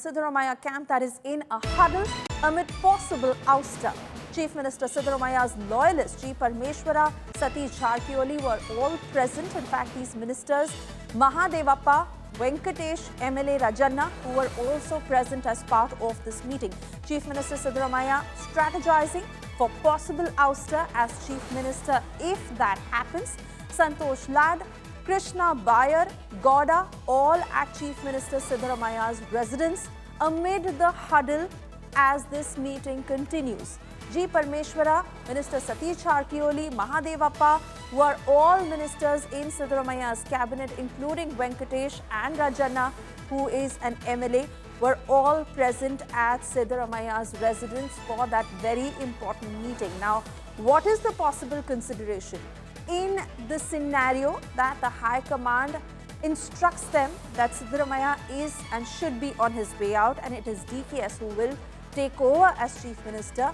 Siddaramaiah camp that is in a huddle amid possible ouster. Chief Minister Siddaramaiah's loyalists, G. Parmeshwara, Satish Jharkioli were all present. In fact, these ministers, Mahadevappa, Venkatesh, MLA Rajanna, who were also present as part of this meeting. Chief Minister Siddaramaiah strategizing for possible ouster as Chief Minister if that happens. Santosh Lad, Krishna Bayer, Gowda, all at Chief Minister Siddaramaiah's residence amid the huddle as this meeting continues. G. Parmeshwara, Minister Satish Jharkioli, Mahadevappa were all ministers in Siddaramaiah's cabinet, including Venkatesh and Rajanna, who is an MLA, were all present at Siddaramaiah's residence for that very important meeting. Now, what is the possible consideration? In the scenario that the High Command instructs them that Siddaramaiah is and should be on his way out and it is DKS who will take over as Chief Minister,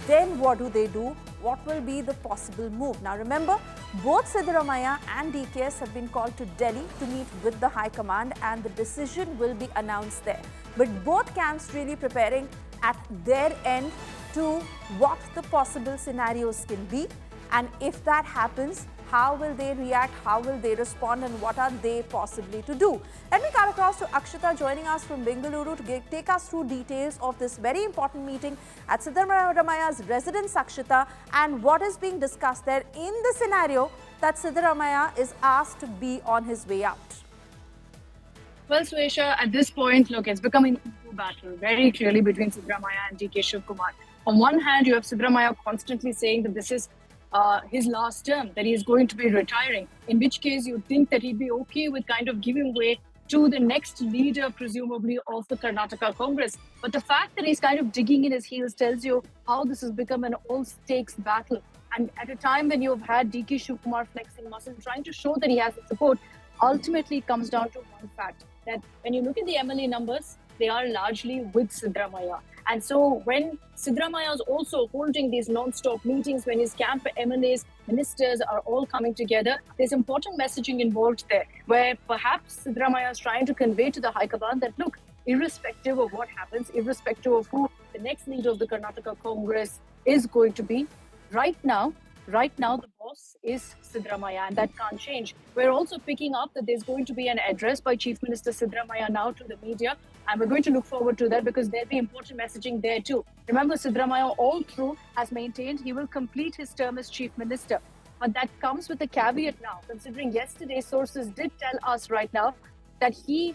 then what do? What will be the possible move? Now remember, both Siddaramaiah and DKS have been called to Delhi to meet with the High Command and the decision will be announced there. But both camps really preparing at their end to what the possible scenarios can be. And if that happens, how will they react, how will they respond, and what are they possibly to do? Let me cut across to Akshita joining us from Bengaluru to take us through details of this very important meeting at Siddaramaiah's residence, Akshita, and what is being discussed there in the scenario that Siddaramaiah is asked to be on his way out. Well, Swesha, at this point, look, it's becoming an ego battle very clearly between Siddaramaiah and D.K. Shivakumar. On one hand, you have Siddaramaiah constantly saying that this is his last term, that he is going to be retiring, in which case you'd think that he'd be okay with kind of giving way to the next leader, presumably, of the Karnataka Congress. But the fact that he's kind of digging in his heels tells you how this has become an all-stakes battle. And at a time when you've had D.K. Shivakumar flexing muscle, trying to show that he has the support, ultimately it comes down to one fact, that when you look at the MLA numbers, they are largely with Siddaramaiah. And so when Siddaramaiah is also holding these non-stop meetings, when his camp MLAs, ministers are all coming together, there's important messaging involved there, where perhaps Siddaramaiah is trying to convey to the High Command that, look, irrespective of what happens, irrespective of who the next leader of the Karnataka Congress is going to be, right now, the boss is Siddaramaiah, and that can't change. We're also picking up that there's going to be an address by Chief Minister Siddaramaiah now to the media, and we're going to look forward to that because there'll be important messaging there too. Remember, Siddaramaiah all through has maintained he will complete his term as Chief Minister. But that comes with a caveat now, considering yesterday's sources did tell us right now that he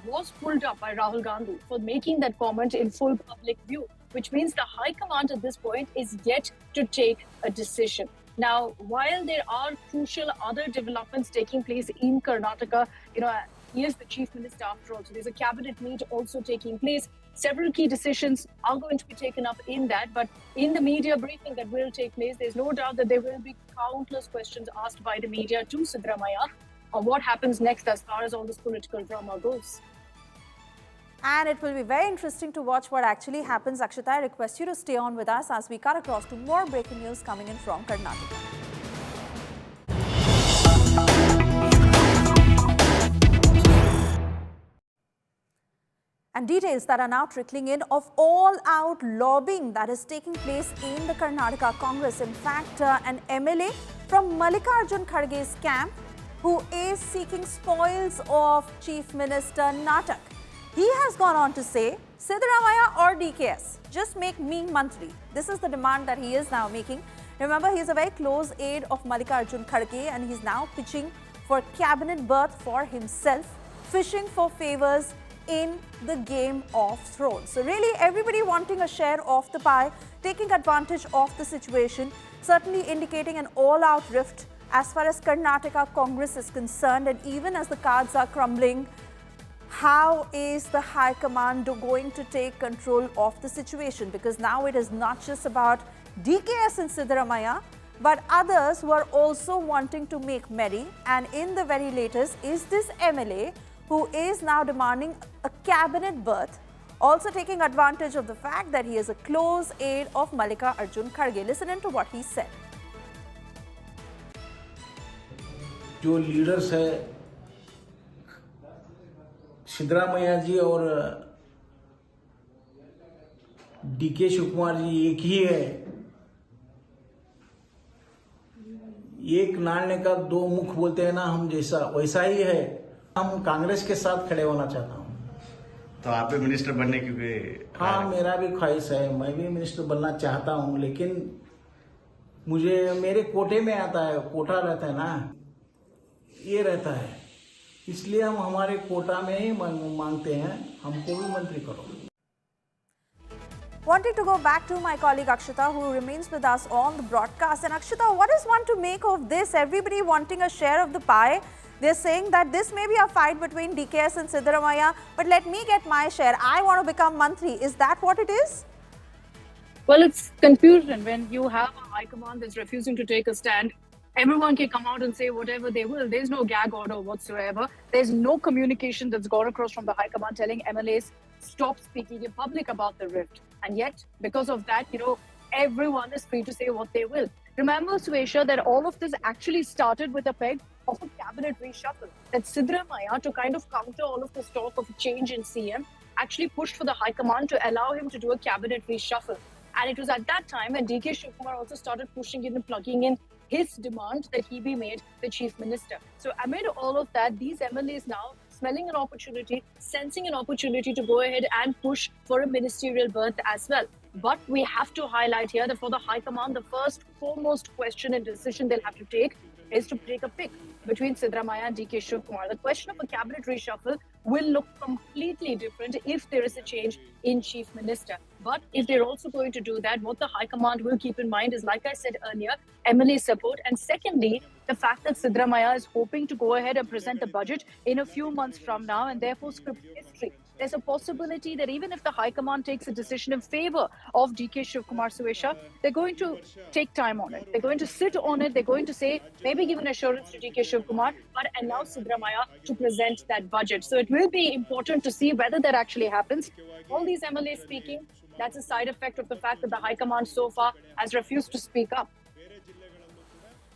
was pulled up by Rahul Gandhi for making that comment in full public view, which means the High Command at this point is yet to take a decision. Now, while there are crucial other developments taking place in Karnataka, he is the Chief Minister after all, so there's a cabinet meet also taking place. Several key decisions are going to be taken up in that, but in the media briefing that will take place, there's no doubt that there will be countless questions asked by the media to Siddaramaiah on what happens next as far as all this political drama goes. And it will be very interesting to watch what actually happens. Akshita, I request you to stay on with us as we cut across to more breaking news coming in from Karnataka. And details that are now trickling in of all-out lobbying that is taking place in the Karnataka Congress. In fact, an MLA from Mallikarjun Kharge's camp who is seeking spoils of Chief Minister Natak. He has gone on to say, Siddaramaiah or DKS, just make me Mantri. This is the demand that he is now making. Remember, he is a very close aide of Mallikarjun Kharge and he's now pitching for cabinet berth for himself, fishing for favors in the Game of Thrones. So really everybody wanting a share of the pie, taking advantage of the situation, certainly indicating an all-out rift as far as Karnataka Congress is concerned. And even as the cards are crumbling, how is the High Command going to take control of the situation? Because now it is not just about DKS and Siddaramaiah, but others who are also wanting to make merry. And in the very latest is this MLA who is now demanding a cabinet berth, also taking advantage of the fact that he is a close aide of Mallikarjun Kharge. Listen in to what he said. जो leaders है सिद्धरामैया जी और DK Shivkumar जी एक ही है। एक नाणे का दो मुख बोलते हैं ना, हम जैसा वैसा ही है। हम कांग्रेस के साथ खड़े होना चाहता हूँ। तो आप भी मिनिस्टर बनने की? हाँ, मेरा भी ख्वाहिश है, मैं भी मिनिस्टर बनना चाहता हूँ, लेकिन मुझे मेरे कोटे में आता है, कोटा रहता है ना, ये रहता है, इसलिए हम हमारे कोटा में ही मांगते हैं, हमको भी मंत्री करो। Wanting to go back to my colleague Akshita, who remains with us on the broadcast. And Akshita, what is one to make of this? Everybody wanting a share of the pie. They're saying that this may be a fight between DKS and Siddaramaiah, but let me get my share. I want to become mantri. Is that what it is? Well, it's confusion when you have a high command that's refusing to take a stand. Everyone can come out and say whatever they will. There's no gag order whatsoever. There's no communication that's gone across from the high command telling MLAs stop speaking in public about the rift. And yet, because of that, everyone is free to say what they will. Remember, Suesha, that all of this actually started with a peg of a cabinet reshuffle. That Siddaramaiah, to kind of counter all of this talk of a change in CM, actually pushed for the high command to allow him to do a cabinet reshuffle. And it was at that time when D.K. Shivakumar also started pushing in and plugging in his demand that he be made the chief minister. So amid all of that, these MLAs now smelling an opportunity, sensing an opportunity to go ahead and push for a ministerial berth as well. But we have to highlight here that for the high command, the first foremost question and decision they'll have to take is to take a pick between Siddaramaiah and D.K. Shivakumar. The question of a cabinet reshuffle will look completely different if there is a change in chief minister. But if they're also going to do that, what the high command will keep in mind is, like I said earlier, MLA support. And secondly, the fact that Siddaramaiah is hoping to go ahead and present the budget in a few months from now and therefore script history. There's a possibility that even if the high command takes a decision in favor of D.K. Shivakumar, Suesha, they're going to take time on it. They're going to sit on it. They're going to say, maybe give an assurance to D.K. Shivakumar, but allow Siddaramaiah to present that budget. So it will be important to see whether that actually happens. All these MLAs speaking, that's a side effect of the fact that the high command so far has refused to speak up.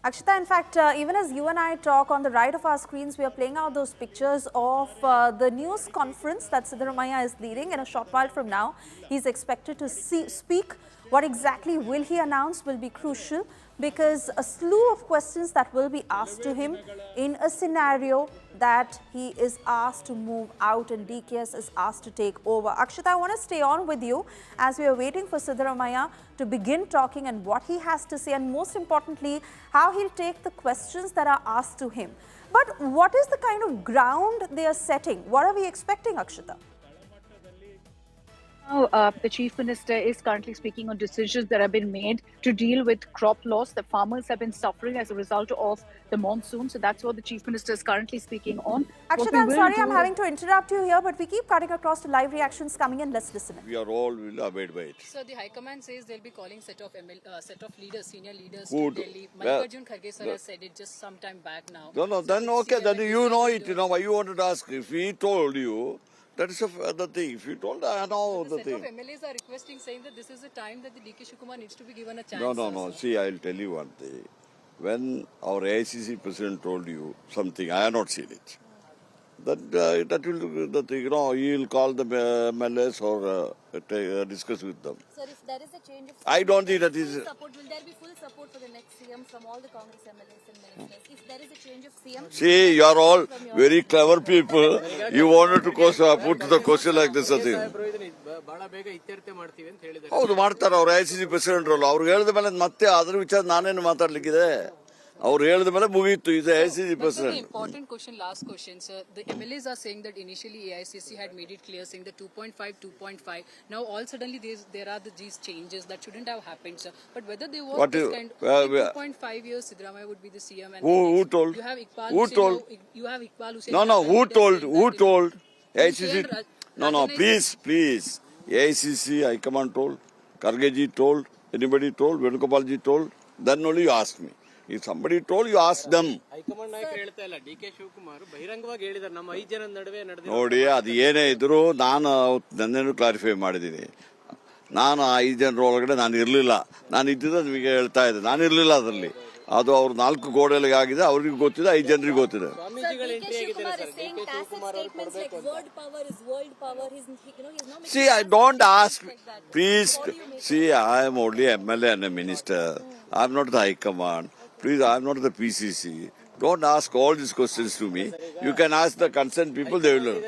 Akshita, in fact, even as you and I talk, on the right of our screens, we are playing out those pictures of the news conference that Siddaramaiah is leading. In a short while from now, he's expected to speak. What exactly will he announce will be crucial, because a slew of questions that will be asked to him in a scenario that he is asked to move out and DKS is asked to take over. Akshita, I want to stay on with you as we are waiting for Siddaramaiah to begin talking and what he has to say, and most importantly, how he'll take the questions that are asked to him. But what is the kind of ground they are setting? What are we expecting, Akshita? Now, the Chief Minister is currently speaking on decisions that have been made to deal with crop loss. The farmers have been suffering as a result of the monsoon. So that's what the Chief Minister is currently speaking on. Akshita, I'm sorry I'm having to interrupt you here, but we keep cutting across to live reactions coming in. Let's listen in. We are all will abide by it. So the High Command says they'll be calling set of leaders, senior leaders Who to Delhi. Mallikarjun Kharge sir has said it just some time back now. No, then okay, then you know it. You know why you wanted to ask. If he told you, that is the thing. If you told, I know the thing. Set of MLAs are requesting, saying that this is the time that the D.K. Shivakumar needs to be given a chance. No. See, I'll tell you one thing. When our AICC president told you something, I have not seen it. That will do the thing. He will call the MLAs or discuss with them. Sir, if there is a change of I don't think that is. support, will there be full support for the next CM from all the Congress MLAs and ministers? If there is a change of CM, See, you are all very clever people. You wanted to put the question like this. ಹೌದು ಮಾಡ್ತಾರೆ ಅವ್ರು ICC president ಅಲ್ಲ ಅವ್ರು ಹೇಳಿದ ಮೇಲೆ ಮತ್ತೆ ಅದ್ರ ವಿಚಾರ ನಾನೇನು ಮಾತಾಡ್ಲಿಕ್ಕಿದೆ ಅವ್ರು ಹೇಳಿದ ಮೇಲೆ ಮುಗೀತು ಇದೆ ICC president. Important question, last question, sir. The MLAs are saying that initially AICC had made it clear, saying that 2.5. Now all suddenly there are these changes that shouldn't have happened, sir. But whether they want this kind of 2.5 years, Siddaramaiah would be the CM. And Who told? You have Iqbal. Who told? You have Iqbal Hussain. No. Who told? Who told? AICC. No. Please. AICC, High Command told. Kharge ji told. Anybody told? Venugopal ji told. Then only you ask me. If somebody told, you ask them. ನೋಡಿ ಅದು ಏನೇ ಇದ್ರು ನಾನು ನನ್ನೇನು clarify ಮಾಡಿದ್ದೀನಿ. ನಾನು 5 ಜನರ ಒಳಗಡೆ ನಾನು ಇರಲಿಲ್ಲ. ನಾನು ಇದ್ದಿದ್ದು ನಿಮಗೆ ಹೇಳ್ತಾ ಇದ್ದೆ. ನಾನು ಇರಲಿಲ್ಲ ಅದರಲ್ಲಿ. ಅದು ಅವ್ರು 4 ಗೋಡೆಗಳಿಗೆ ಆಗಿದೆ, ಅವ್ರಿಗೆ ಗೊತ್ತಿದೆ, 5 ಜನರಿಗೆ ಗೊತ್ತಿದೆ. Sir, D.K. Shivakumar is saying tacit statements like word power is world power. He's not making See, I don't ask. like that. Please, What do you make see, I am only MLA and a minister. I am not the High Command. Please, I am not the PCC. Don't ask all these questions to me. You can ask the concerned people, they will know.